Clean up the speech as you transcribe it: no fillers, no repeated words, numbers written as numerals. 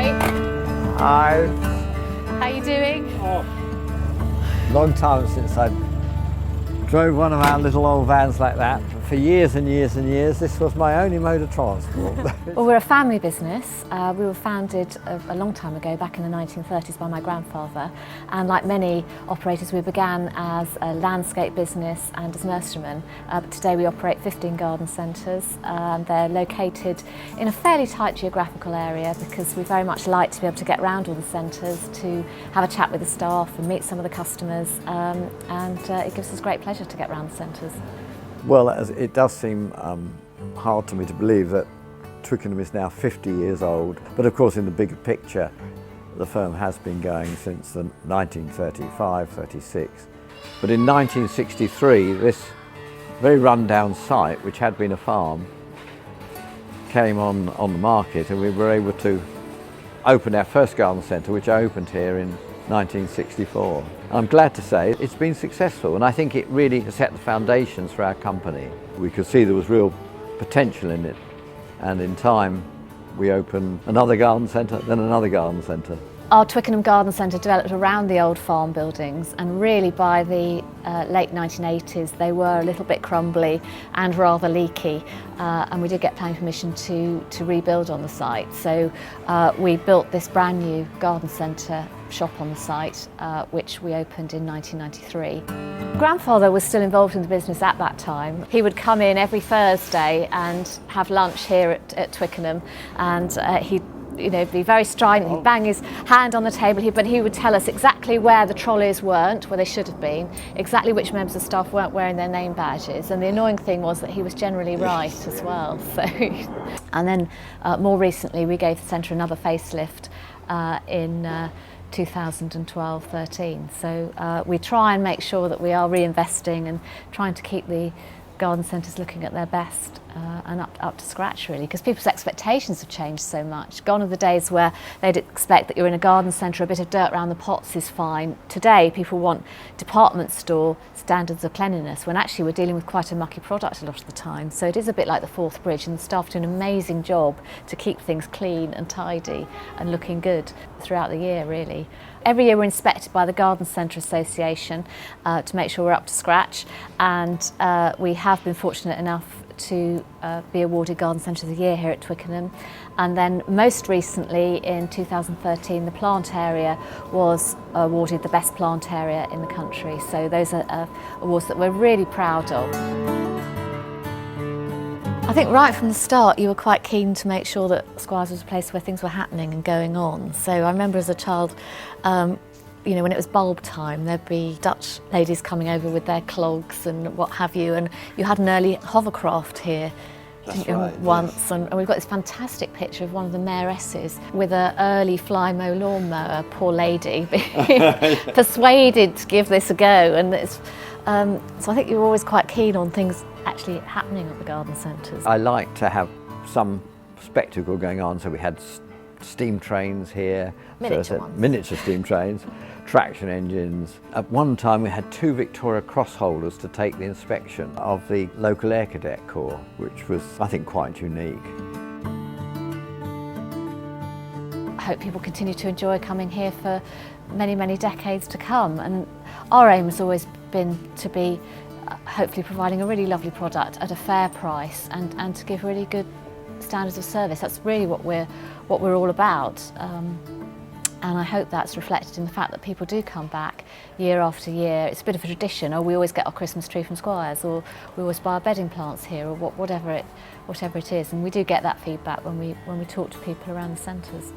Hi. Hi. How you doing? Long time since I drove one of our little old vans like that. For years and years and years, this was my only mode of transport. Well, we're a family business. We were founded a long time ago, back in the 1930s, by my grandfather. And like many operators, we began as a landscape business and as nurserymen. But today we operate 15 garden centres. They're located in a fairly tight geographical area because we very much like to be able to get around all the centres, to have a chat with the staff and meet some of the customers. It gives us great pleasure to get around the centres. Well, it does seem hard to me to believe that Twickenham is now 50 years old, but of course in the bigger picture the firm has been going since the 1935-36. But in 1963 this very run-down site, which had been a farm, came on the market, and we were able to open our first garden centre, which opened here in 1964. I'm glad to say it's been successful, and I think it really set the foundations for our company. We could see there was real potential in it, and in time we opened another garden centre, then another garden centre. Our Twickenham Garden Centre developed around the old farm buildings, and really by the late 1980s they were a little bit crumbly and rather leaky, and we did get planning permission to rebuild on the site. So we built this brand new garden centre shop on the site, which we opened in 1993. Grandfather was still involved in the business at that time. He would come in every Thursday and have lunch here at Twickenham, and he'd be very strident. He'd bang his hand on the table, but he would tell us exactly where the trolleys weren't, where they should have been, exactly which members of staff weren't wearing their name badges, and the annoying thing was that he was generally right as well. So, and then more recently we gave the centre another facelift in 2012-13. So we try and make sure that we are reinvesting and trying to keep the garden centres looking at their best and up to scratch, really, because people's expectations have changed so much. Gone are the days where they'd expect that you're in a garden centre, a bit of dirt around the pots is fine. Today people want department store standards of cleanliness, when actually we're dealing with quite a mucky product a lot of the time. So it is a bit like the Forth Bridge, and the staff do an amazing job to keep things clean and tidy and looking good throughout the year, really. Every year we're inspected by the Garden Centre Association to make sure we're up to scratch, and we have been fortunate enough to be awarded Garden Centre of the Year here at Twickenham. And then most recently in 2013 the plant area was awarded the best plant area in the country. So those are awards that we're really proud of. I think right from the start you were quite keen to make sure that Squires was a place where things were happening and going on. So I remember as a child, when it was bulb time, there'd be Dutch ladies coming over with their clogs and what have you, and you had an early hovercraft here. That's right, once, yes. and we've got this fantastic picture of one of the mayoresses with an early Flymo lawnmower, poor lady, persuaded to give this a go. And so I think you were always quite keen on things actually happening at the garden centres. I like to have some spectacle going on, so we had steam trains here, miniature steam trains, traction engines. At one time we had 2 Victoria Cross holders to take the inspection of the local Air Cadet Corps, which was, I think, quite unique. I hope people continue to enjoy coming here for many, many decades to come, and our aim has always been to be hopefully providing a really lovely product at a fair price and to give really good standards of service. That's really what we're all about, and I hope that's reflected in the fact that people do come back year after year. It's a bit of a tradition, or we always get our Christmas tree from Squires, or we always buy our bedding plants here, or whatever it is, and we do get that feedback when we talk to people around the centres.